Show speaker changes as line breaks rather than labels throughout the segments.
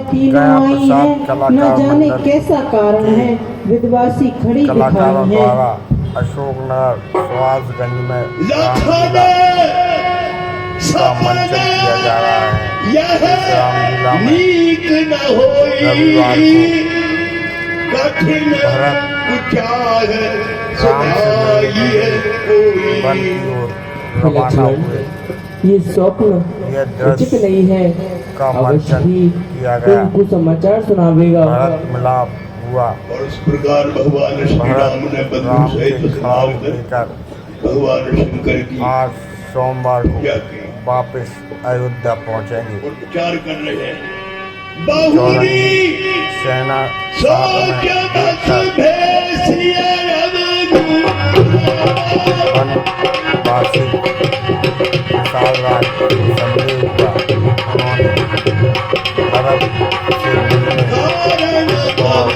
तीनों आई है, न जाने कैसा कारण है, विधवासी खड़ी
कलाकारों
दिखाई है।
द्वारा अशोकनगर सुहासगंज में रामलीला का मंचन किया जा रहा है। इस रामलीला में रविवार को भरत राम से मिलने वन की ओर रवाना हुए।
ये स्वप्न
यह
उचित
दृश्य
नहीं है,
का
अवश्य
मंचन
ही
किया गया।
तुमको समाचार सुनावेगा।
भरत मिलाप हुआ।
और इस प्रकार भगवान श्री राम ने
भरत
बंधु
राम
सहित
के खड़ाऊ
स्नान कर
लेकर
भगवान शंकर की
आज सोमवार
क्या
को
की
वापस अयोध्या पहुंचेंगे।
और प्रचार कर रहे हैं।
चौरंगी
बहुरी
सेना साथ में वनवासी विशाल राज को संदेह हुआ। उन्होंने भरत से मिलने और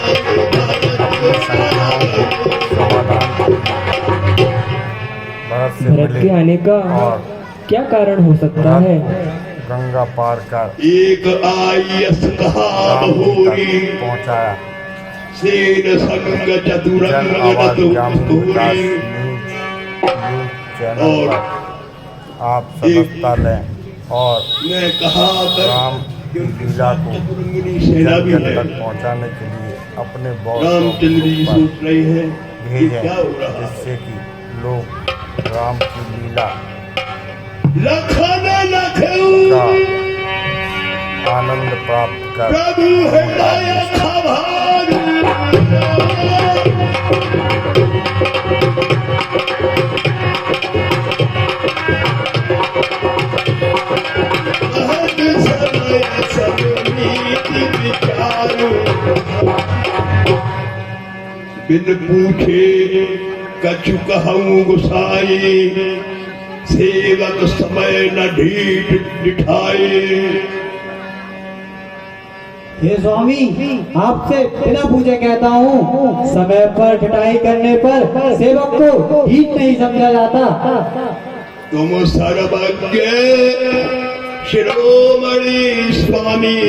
अपनी शंकाओं के समाधान के लिए भरत से
भरत के
मिले
आने का
और
क्या कारण हो सकता है?
गंगा पार कर
एक आयस कहा
राम जी
बहुरी
तक पहुंचाया।
सेन संग
जन
चतुरंग
आवाज ग्रामीण विकास
न्यूज
न्यूज चैनल पर आप सदस्यता लें और
ने कहा
राम की लीला को
चतुरंगिनी सेना भी
जन
है।
तक पहुंचाने के लिए अपने
रामचंद्र जी
पर
सोच रहे हैं कि
भेजें,
क्या हो रहा है।
जिससे कि लोग राम की लीला
लखन लखऊ
का आनंद प्राप्त कर
प्रभु हृदय खबर अहद समय सब नीति विचार बिन पूछे कछु कहूँ गुसाई सेवक समय न ढीठ दिठाए।
हे स्वामी, आपसे बिना पूछे कहता हूँ, समय पर ठटाई करने पर सेवक को ढीठ नहीं समझा जाता।
तुम सर्वज्ञ शिरोमणि स्वामी,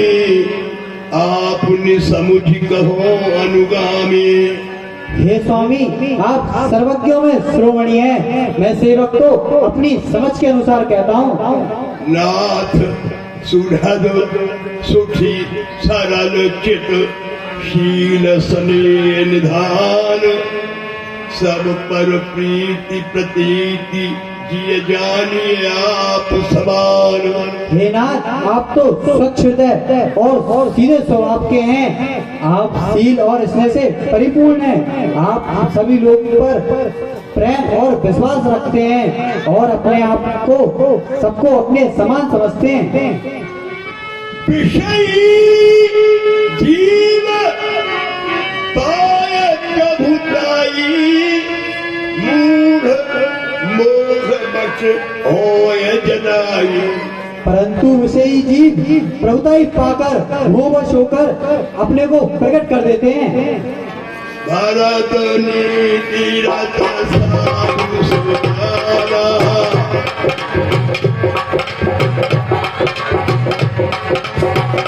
आपने समझ कहो अनुगामी।
हे स्वामी, आप सर्वज्ञों में शिरोमणि हैं, मैं सेवक को अपनी समझ के अनुसार कहता हूँ।
नाथ सुढ़द सुठी सरल चित शील सने निधान, सब पर प्रीति प्रतीति जिय जानिए आप समान।
हे नाथ, आप तो स्वच्छ हृदय और सीधे स्वभाव के हैं। आप शील और स्नेह से परिपूर्ण हैं। आप सभी लोगों पर प्रेम और विश्वास रखते हैं और अपने आप को सबको अपने समान समझते हैं।
विषयी जीव पाय प्रभुताई, मूढ़ मोह बच होय जनाई।
परंतु विषयी जीव प्रभुताई पाकर मोहवश होकर अपने को प्रकट कर देते हैं।
भरत नीति रथ साधु सुजाना,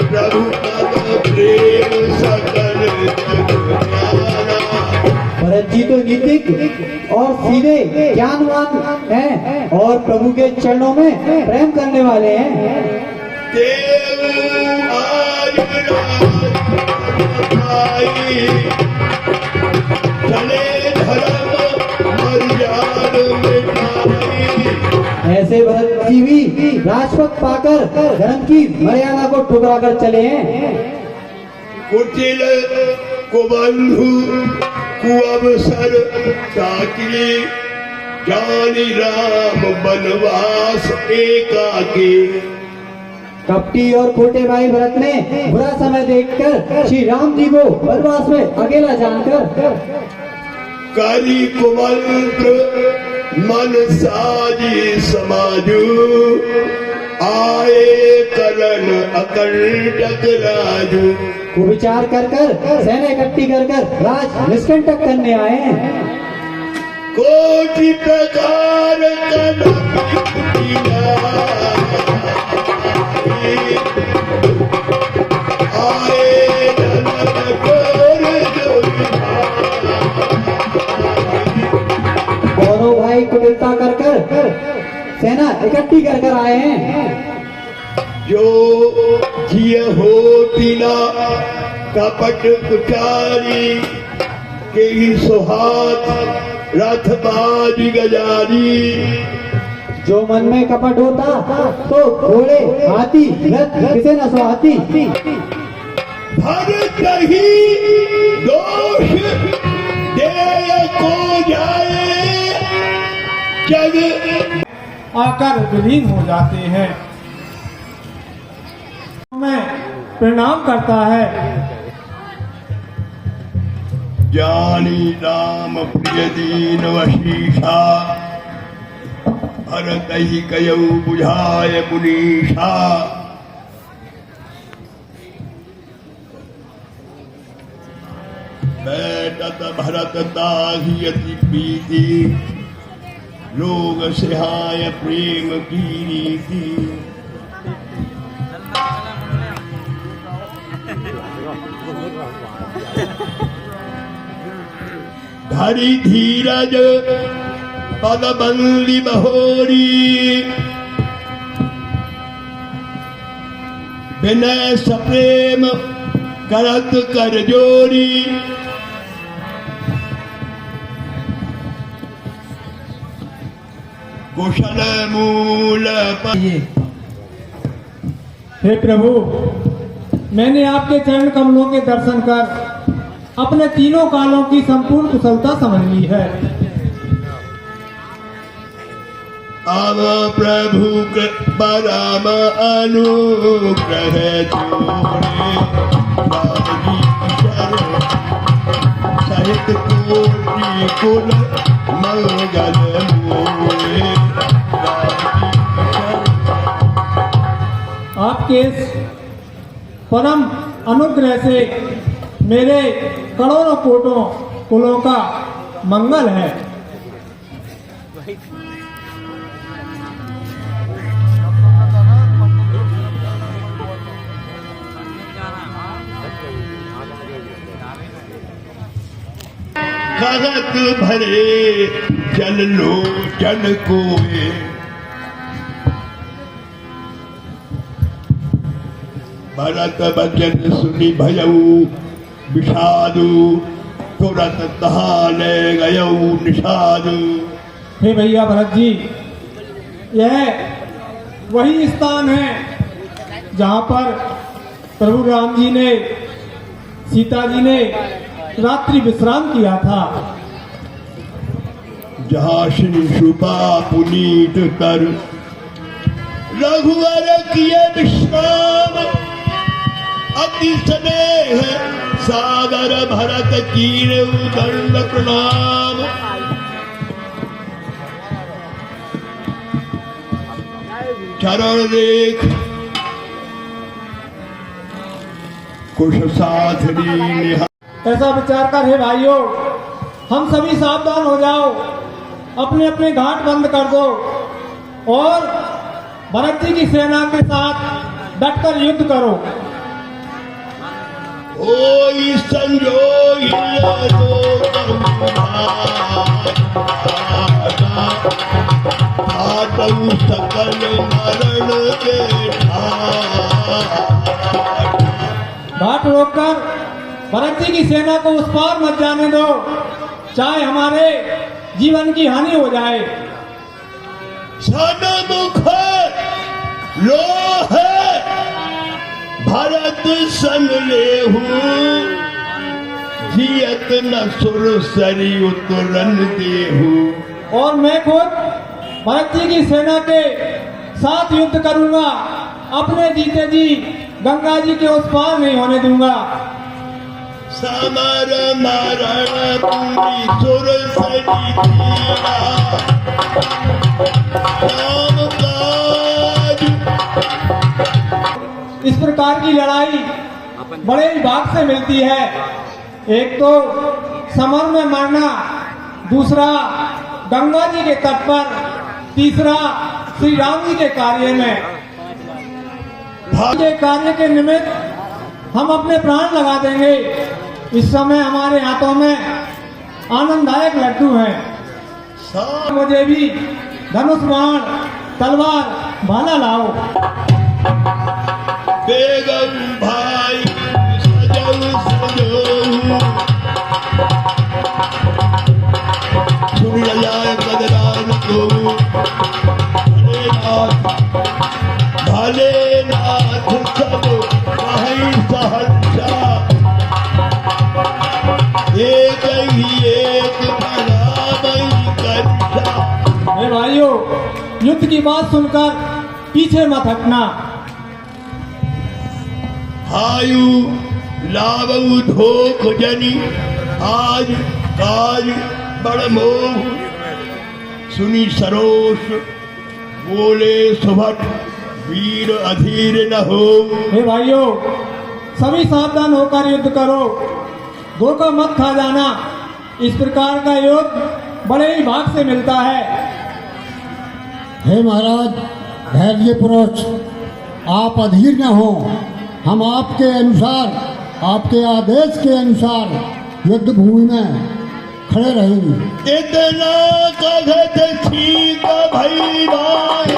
प्रभु पद प्रेम सकल जग जाना।
भरत जी तो नीतिज्ञ और सीधे ज्ञानवान हैं और प्रभु के चरणों में प्रेम करने वाले हैं।
देव आयु राई, चले धर्म मर्याद मिटाई।
ऐसे भरत जी भी राजपद पाकर धर्म की मर्यादा को ठुकरा कर चले हैं।
कुटिल कुबंधु कुअवसर ताकी, जानी राम बनवास एकाकी।
कपटी और खोटे भाई भरत ने बुरा समय देखकर श्री राम जी को वनवास में अकेला जानकर
करी कुमंत्र मन साजी समाजू, आए करण अकंटक राजू।
कुविचार कर सेना इकट्ठी कर राज निष्कंटक करने आए हैं।
कोटि प्रकार आए ननद कोर जोरी
गौरव भाई कुटिलता कर सेना इकट्ठी कर आए हैं।
जो जिय हो तिना कपट कुचारी के ही सुहात रथबाजी गजारी।
जो मन में कपट होता तो घोड़े हाथी रथ किसे न सुहाती।
भरत ही दोष देय को जाए जग
आकर विलीन हो जाते हैं। मैं प्रणाम करता है।
जानी राम प्रिय दीन वशीषा भरत ही कयऊ बुझाए मुनीषा। बैठत भरत ताहि अति प्रीति लोग सिहाय प्रेम की रीति। धरि धीरज पद बंदी बहोरी विनय सप्रेम करत कर जोरी। कुशल मूल पर
हे प्रभु, मैंने आपके चरण कमलों के दर्शन कर अपने तीनों कालों की संपूर्ण कुशलता समझ ली है।
अब प्रभु परम अनुग्रह जोड़े सहित कोटि कुल मंगल मोरे।
आपके इस परम अनुग्रह से मेरे करोड़ों कोटों कुलों का मंगल है।
खगत भरे जल लोचन कोए भरत बचन सुनि भयऊ विषादु तुरत तहाँ ले गयऊ निषादु।
हे भैया भरत जी, यह वही स्थान है जहाँ पर प्रभु राम जी ने सीता जी ने रात्रि विश्राम किया था।
जहाँ श्री शुभा पुनीत कर रघुवर किए विश्राम अति स्नेह सागर भरत कीने दंड प्रणाम। चरण देख कुश साधनी निहा।
ऐसा विचार कर हे भाइयों, हम सभी सावधान हो जाओ, अपने अपने घाट बंद कर दो और भरत जी की सेना के साथ डटकर युद्ध करो।
ओई संजोग आतऊ सकल मरण के
घाट रोककर भरत जी की सेना को उस पार मत जाने दो, चाहे हमारे जीवन की हानि हो जाए।
सनमुख लो है भरत संग लेहू जियत न सुर सरी उतरन देहू।
और मैं खुद भरत जी की सेना के साथ युद्ध करूंगा, अपने जीते जी गंगा जी के उस पार नहीं होने दूंगा।
समर मरण पूरी सुर सरी दिया राम काज।
इस प्रकार की लड़ाई बड़े ही भाग से मिलती है। एक तो समर में मरना, दूसरा गंगा जी के तट पर, तीसरा श्री राम जी के कार्य में। के कार्य के निमित्त हम अपने प्राण लगा देंगे। इस समय हमारे हाथों में आनंददायक लड्डू हैं। मुझे भी धनुष बाण तलवार भाला लाओ।
बेगम भाई सजऊ सजऊ सुन जाए कदरान को भलेनाथ सब वहीं सहर्षा एक ही एक बराबरी करता।
मेरे भाइयों, युद्ध की बात सुनकर पीछे मत हटना।
आयु लावऊ धोख जनी आज काज बड़ मोह सुनी सरोष बोले सुभट वीर अधीर न हो।
हे भाइयों, सभी सावधान होकर युद्ध करो, धोखा मत खा जाना। इस प्रकार का युद्ध बड़े ही भाग से मिलता है।
हे महाराज धैर्य पुरुष, आप अधीर न हो। हम आपके अनुसार, आपके आदेश के अनुसार युद्ध भूमि में खड़े रहेंगे।
इतना कगत ठीक भई भाई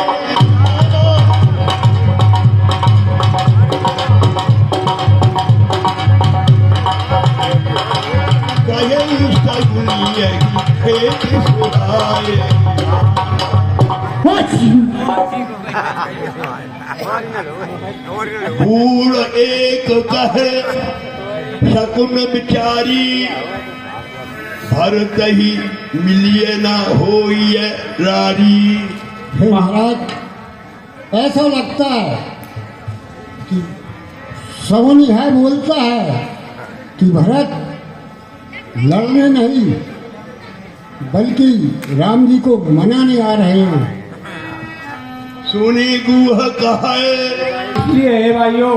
कहीं सगुनी खेत सुधाए बूढ़ एक कहे शकुन बिचारी भरत ही मिलिए ना होइए रारी।
हे महाराज, ऐसा लगता है कि सवन यह बोलता है कि भरत लड़ने नहीं बल्कि राम जी को मनाने आ रहे हैं।
सुनी गुह कहे
इसलिए हे भाइयों,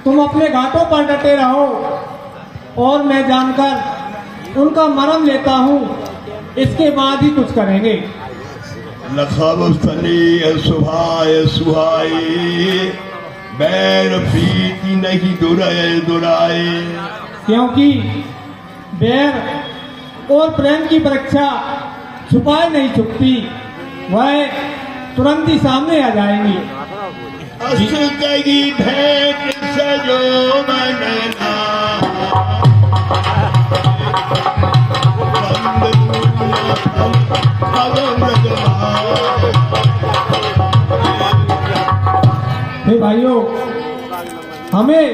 तुम अपने घाटों पर डटे रहो और मैं जानकर उनका मरम लेता हूँ, इसके बाद ही कुछ करेंगे।
लखब स्थली सुहाय सुहाई बैर प्रीति नहीं दुराए दुराए।
क्योंकि बैर और प्रेम की परीक्षा छुपाए नहीं छुपती, वह तुरंत ही सामने आ जाएंगी।
अस कही भेंट सजो मनना
हे भाइयों, हमें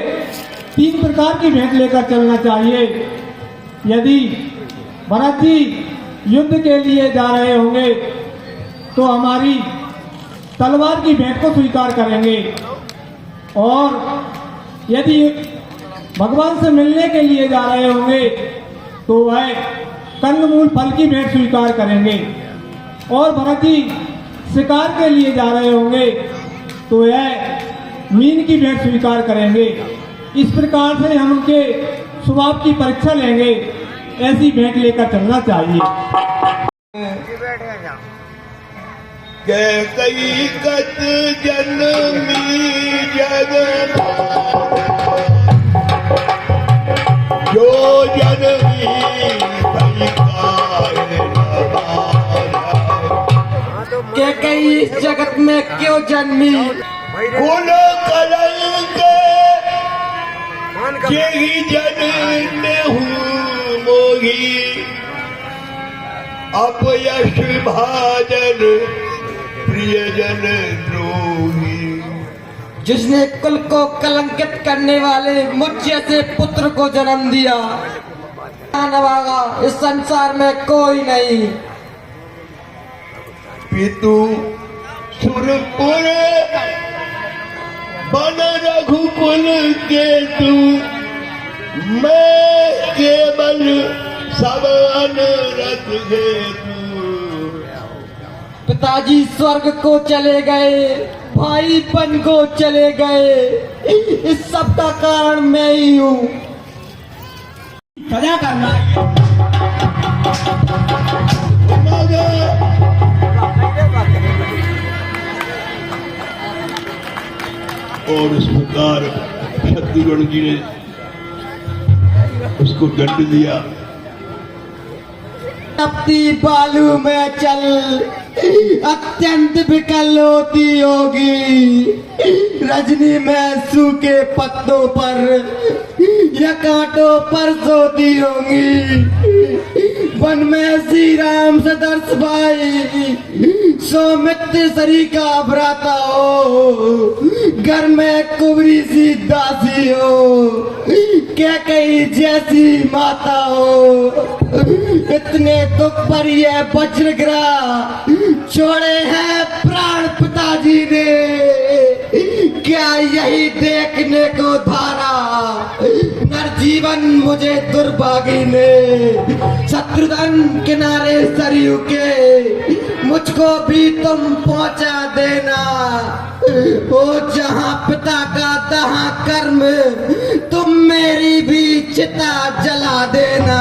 3 प्रकार की भेंट लेकर चलना चाहिए। यदि भरत जी युद्ध के लिए जा रहे होंगे तो हमारी तलवार की भेंट को स्वीकार करेंगे, और यदि भगवान से मिलने के लिए जा रहे होंगे तो वह कंदमूल फल की भेंट स्वीकार करेंगे, और भरत जी शिकार के लिए जा रहे होंगे तो यह मीन की भेंट स्वीकार करेंगे। इस प्रकार से हम उनके स्वभाव की परीक्षा लेंगे। ऐसी भेंट लेकर चलना चाहिए।
कई कत जन्मी जग जो जनमी
के कई इस जगत में क्यों जन्मी,
कुल कलंक जेहि जन हूँ मोही अपयश भाजन प्रियजन द्रोही।
जिसने कुल को कलंकित करने वाले मुझ जैसे पुत्र को जन्म दिया, नवागा इस संसार में कोई नहीं।
पितु सुरपुर बन रघुकुल के तू, मैं केवल सब अनरत हेतु।
पिताजी स्वर्ग को चले गए, भाई पन को चले गए, इस सब का कारण मैं ही हूँ।
सजा करना
और इस प्रकार शत्रुघ्न जी ने उसको दंड दिया।
तपती बालू में चल अत्यंत विकल होती होगी, रजनी में सूखे पत्तों पर या कांटों पर सोती होंगी। वन में श्री राम सदर्श भाई सौमित्र सरी का भ्राता हो, घर में कुबरी सी दासी हो, क्या कही जैसी माता हो। इतने दुख पर यह वज्रग्रह छोड़े हैं प्राण पिताजी ने, क्या यही देखने को धारा नरजीवन मुझे दुर्भागी ने। शत्रुघ्न किनारे सरयू के मुझको भी तुम पहुंचा देना, ओ जहां पिता का दहा कर्म तुम मेरी भी चिता जला देना।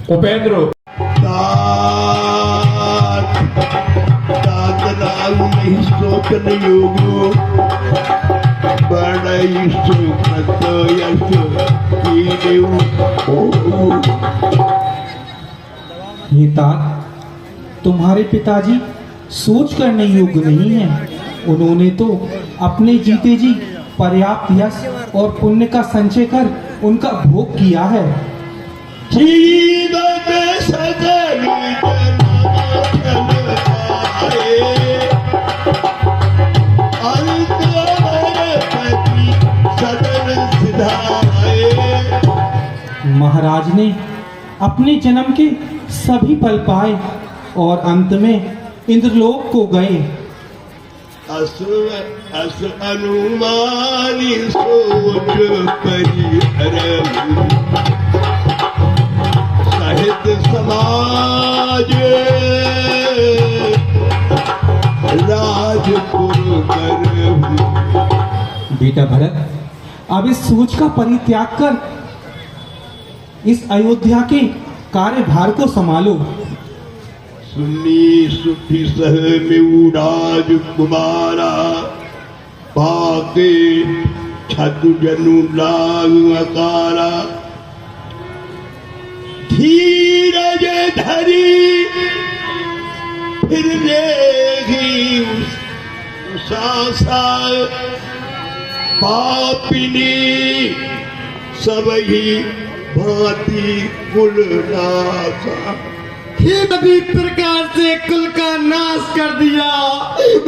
उपेंद्र
नहीं शोकन योगो बड़ा सुखत यश
ये तात तुम्हारे पिताजी सोच करने योग्य नहीं है। उन्होंने तो अपने जीते जी पर्याप्त यश और पुण्य का संचय कर उनका भोग किया है।
जीवन सजल
महाराज ने अपने जन्म के सभी पल पाए और अंत में इंद्रलोक को गए।
अस अनुमानी सोच परिहर साहित्य समाज राजपुर कर।
बेटा भरत, अब इस सोच का परित्याग कर इस अयोध्या के कार्यभार को संभालो।
सुन्नी सुखी सह में उड़ाज कुमारा पाके छतु जनु लाग अकारा। धीरज धरी फिर देगी उसासा पापिनी सबही भांति कुल नासा।
सभी प्रकार से कुल का नाश कर दिया।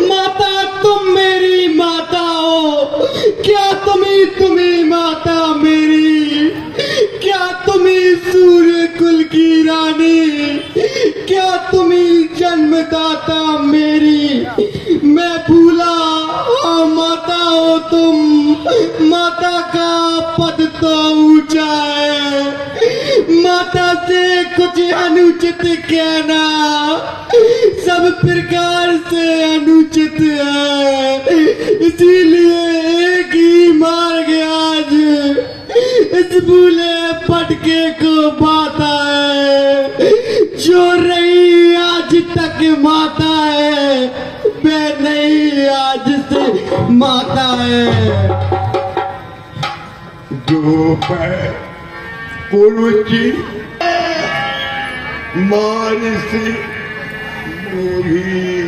माता तुम मेरी माता हो, क्या तुम्ही माता मेरी, क्या तुम्ही सूर्य कुल की रानी, क्या तुम्ही जन्मदाता मेरी। मैं भूला माता हो तुम, माता का पद तो ऊंचा है, माता से कुछ अनुचित कहना सब प्रकार से अनुचित है। इसीलिए एक ही मार्ग आज इस भूले पटके को बाता है। जो रही आज तक माता है, वह नहीं आज से माता है।
जो कुरुचि मार से मोही।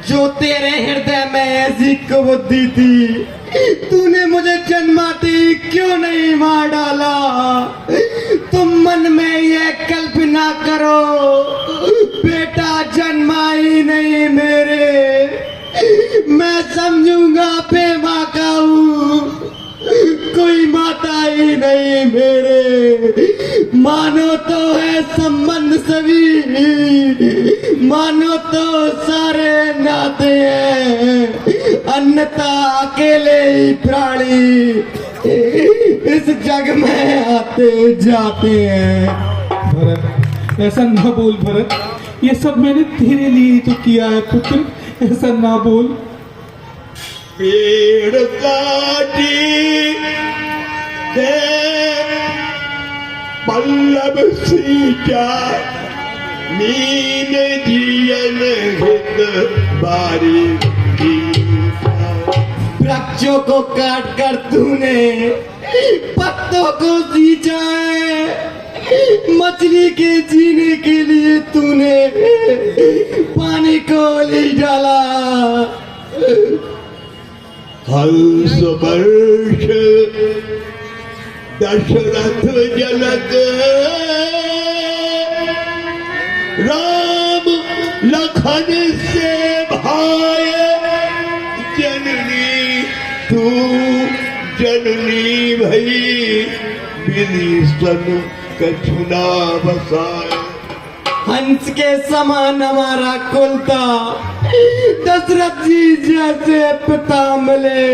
जो तेरे हृदय में ऐसी कुबुद्धि थी, तूने मुझे जन्माते ही क्यों नहीं मार डाला। तुम मन में यह कल्पना करो, बेटा जन्मा ही नहीं मेरे, मैं समझूंगा बेमां का हूँ, कोई माता ही नहीं मेरे। मानो तो है संबंध सभी, मानो तो सारे नाते हैं, अन्यथा अकेले ही प्राणी इस जग में आते जाते हैं।
भरत, ऐसा ना बोल भरत, ये सब मैंने तेरे लिए ही तो किया है पुत्र, ऐसा ना बोल।
पेड़ काटी के पल्लव सींचा, नीन जियन हित बारी।
वृक्षों को काट कर तूने पत्तों को सींचा है, मछली के जीने के लिए तूने पानी को ले डाला।
हंस वर्ष दशरथ जनक राम लखन से भाई, जननी तू जननी भई, विभीषण कछुना बसाए।
हंस के समान हमारा कुल था, दशरथ जी जैसे पिता मिले,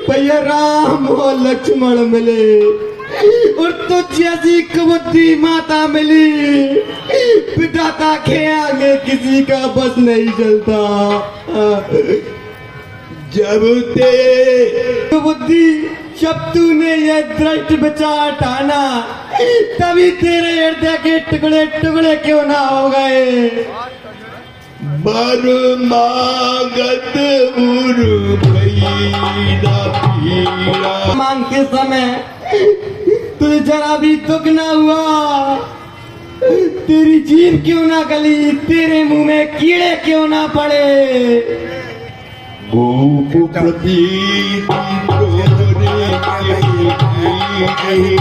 भैया राम और लक्ष्मण मिले, और तुझ जैसी कुबुद्धि माता मिली, पिता के आगे किसी का बस नहीं चलता।
जब ते
बुद्धि जब तूने ये दृष्ट विचार ठाना, तभी तेरे हृदय के टुकड़े टुकड़े क्यों ना हो गए।
बर मागत उर भैया,
मांगते समय तुझे जरा भी दुख ना हुआ, तेरी जीभ क्यों ना गली, तेरे मुंह में कीड़े क्यों ना पड़े।
भूप प्रतीति मरण काल विधि मति हरि।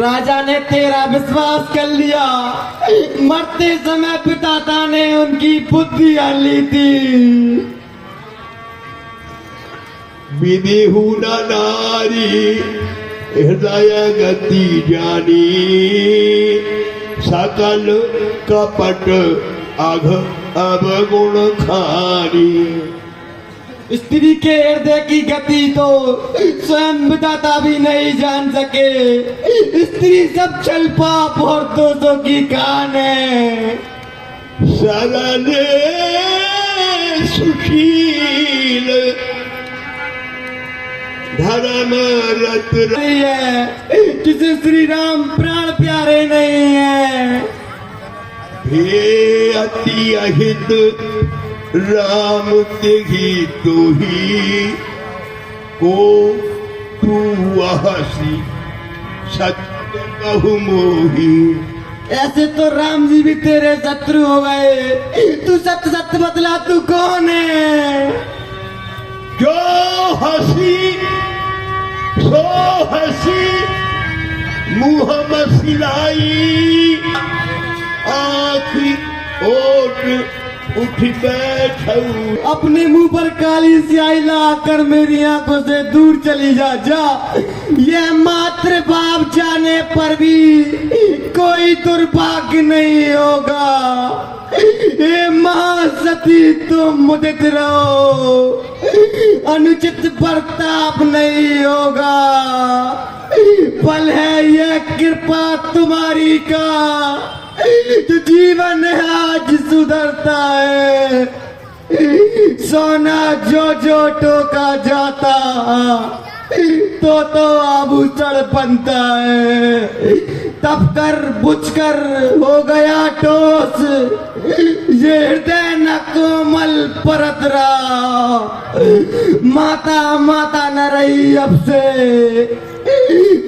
राजा ने तेरा विश्वास कर लिया, मरते समय पिता ने उनकी बुद्धि हर ली थी।
विदेहु न नारी हृदय गति जानी, सकल कपट अघ अवगुण खानी।
स्त्री के हृदय की गति तो स्वयं विधाता भी नहीं जान सके। स्त्री सब छल पाप और दोषों की कान है।
सरल सुशील धर्म रत
नहीं है जिसे श्री राम प्राण प्यारे नहीं है।
हे अति अहित राम तेहि तोहि, को तू हसी सत्य कहु मोही।
ऐसे तो राम जी भी तेरे शत्रु हो गए। तू सत्य सत्य बतला, तू कौन है?
जो हसी सो हसी मुँह मसिलाई, आँखी ओट उठ बैठू।
अपने मुंह पर काली स्याही लाकर मेरी आंखों से दूर चली जा। यह मात्र बाप जाने पर भी कोई दुर्भाग्य नहीं होगा। हे मां सती तुम मुदित रहो, अनुचित बर्ताव नहीं होगा। फल है यह कृपा तुम्हारी का, तो जीवन आज सुधरता है। सोना जो जो टोका जाता तो आभूषण बनता है। तब कर बुझ कर हो गया ठोस, ये हृदय न कोमल परत रहा। माता माता न रही अब से,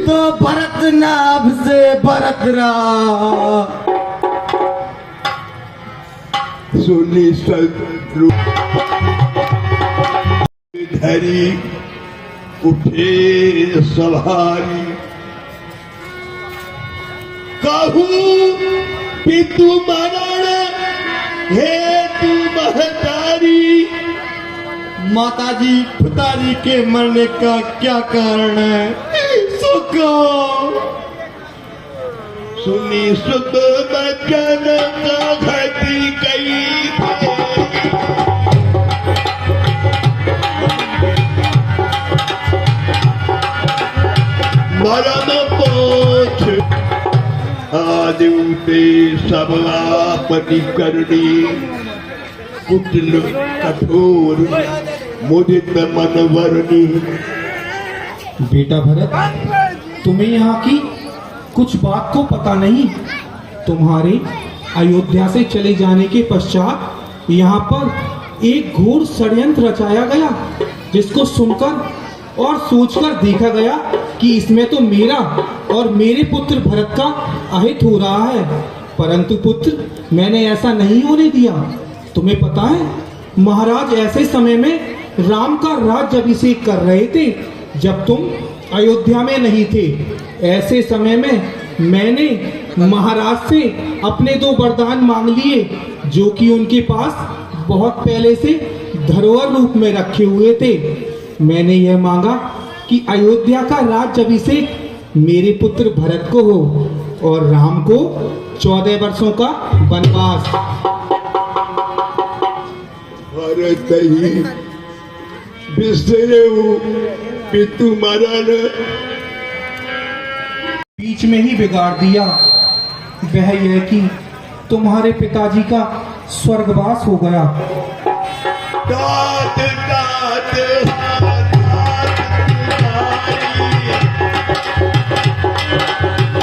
तो भरत न अब से भरत रहा।
सुनी सद्रु धरी उठे सवारी, कहू पितु मरण हे तू महतारी।
माताजी पिताजी के मरने का क्या कारण है, सो कहो।
सुनी सुत बचन का घटी कई, मरम पोछ आदिते सब आपति करनी। कुटिल कठोर मुदित मन वरनी।
बेटा भरत, तुम्हें यहाँ की कुछ बात को पता नहीं। तुम्हारे अयोध्या से चले जाने के पश्चात यहाँ पर एक घोर षड्यंत्र रचाया गया, जिसको सुनकर और सोचकर देखा गया कि इसमें तो मेरा और मेरे पुत्र भरत का अहित हो रहा है। परंतु पुत्र, मैंने ऐसा नहीं होने दिया। तुम्हें पता है, महाराज ऐसे समय में राम का राज्याभिषेक कर रहे थे जब तुम अयोध्या में नहीं थे। ऐसे समय में मैंने महाराज से अपने 2 वरदान मांग लिए, जो कि उनके पास बहुत पहले से धरोहर रूप में रखे हुए थे। मैंने यह मांगा कि अयोध्या का राज्याभिषेक मेरे पुत्र भरत को हो और राम को 14 वर्षों का वनवास।
भरत ही बिसरे पितु मरण
बीच में ही बिगाड़ दिया। वह यह कि तुम्हारे पिताजी का स्वर्गवास हो गया।
तात तात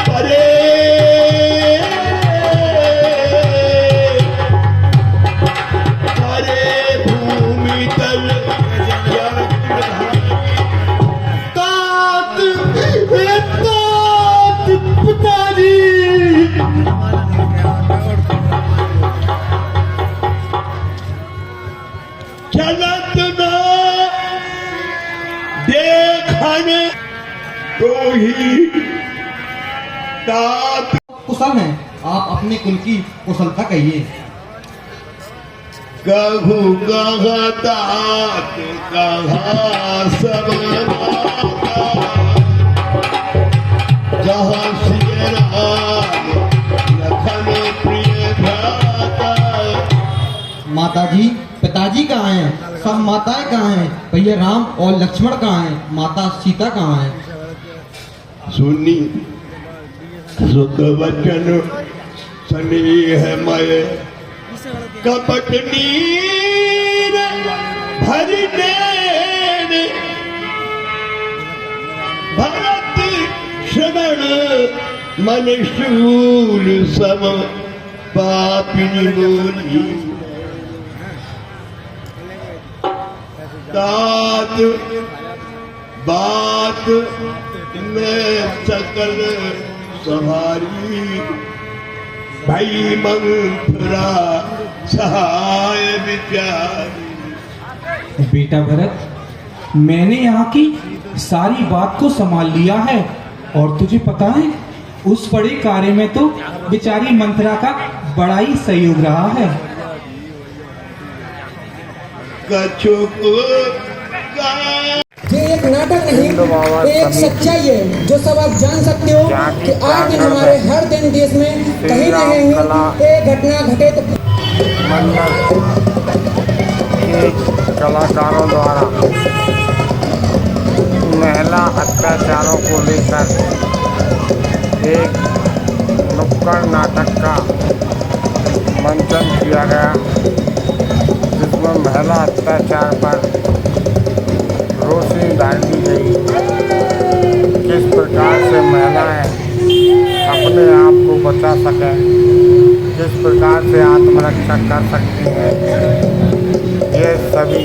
परे परे भूमि तल
तात तात पिताजी।
चलत न देखन तो ही तात
कुशल हैं, आप अपने कुल की कुशलता कहिए।
कहू कहा तात कहा सब जहाँ सिय राम लखन प्रिय भ्राता।
माता जी, पिताजी कहाँ हैं? सब माताएं कहाँ हैं? भैया राम और लक्ष्मण कहाँ हैं? माता सीता कहाँ हैं?
सुनी सुत वचन स्नेहमय कपट नीर भरने भरत श्रवण मन शूल सम पापिनी बोली। तात बात में सकल सवारी भई मंथरा सहाय विचारी।
बेटा भरत, मैंने यहाँ की सारी बात को संभाल लिया है और तुझे पता है, उस बड़े कार्य में तो बेचारी मंथरा का बड़ा ही सहयोग रहा है।
कछुक
ये एक नाटक नहीं, ये एक सच्चाई है जो सब आप जान सकते हो कि आज दिन हमारे हर दिन देश में कहीं न कहीं एक घटना घटे तो
मंडल के कलाकारों द्वारा महिला अत्याचारों को लेकर एक नुक्कड़ नाटक का मंचन किया गया, जिसमें महिला अत्याचार पर रोशनी डाली गई। किस प्रकार से महिलाएं अपने आप को बचा सकें, किस प्रकार से आत्मरक्षा कर सकती हैं, ये सभी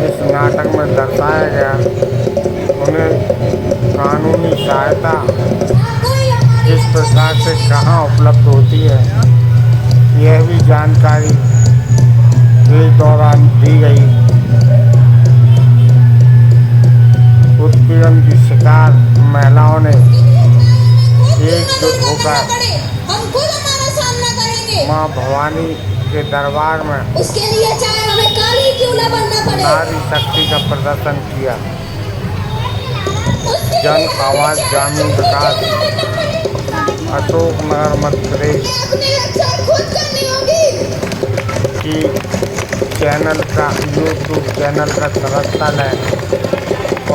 इस नाटक में दर्शाया गया। उन्हें कानूनी सहायता किस प्रकार से कहाँ उपलब्ध होती है, यह भी जानकारी इस दौरान दी गई। उत्पीड़न की शिकार महिलाओं ने एकजुट होकर
हम खुद हमारा सामना करेंगे।
माँ भवानी के दरबार में
उसके लिए चाहे हमें काली क्यों न बनना पड़े।
नारी शक्ति का प्रदर्शन किया। जन आवाज ग्रामीण विकास अशोक नगर मध्य प्रदेश की चैनल का यूट्यूब चैनल का सदस्यता लें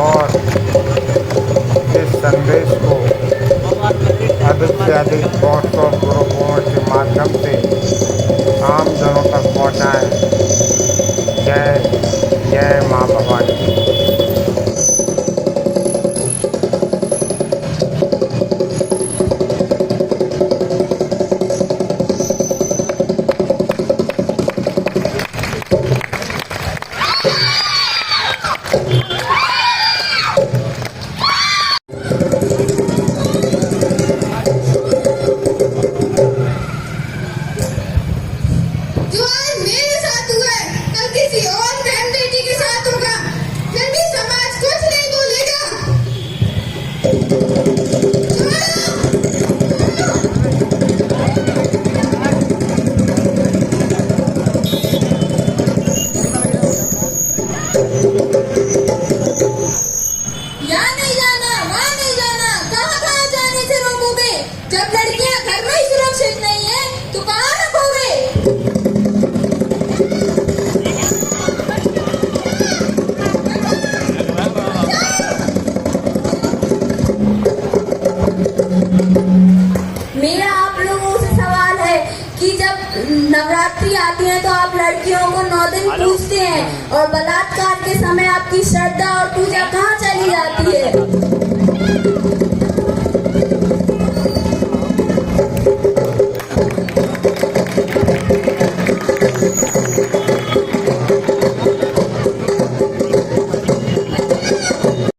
और इस संदेश को अधिक से अधिक व्हाट्सएप ग्रुपों के माध्यम से आम जनों तक पहुँचाएँ। जय जय माँ भवानी।
नवरात्रि आती है तो आप लड़कियों को 9 दिन पूजते हैं और बलात्कार के समय आपकी श्रद्धा और पूजा कहाँ चली जाती है?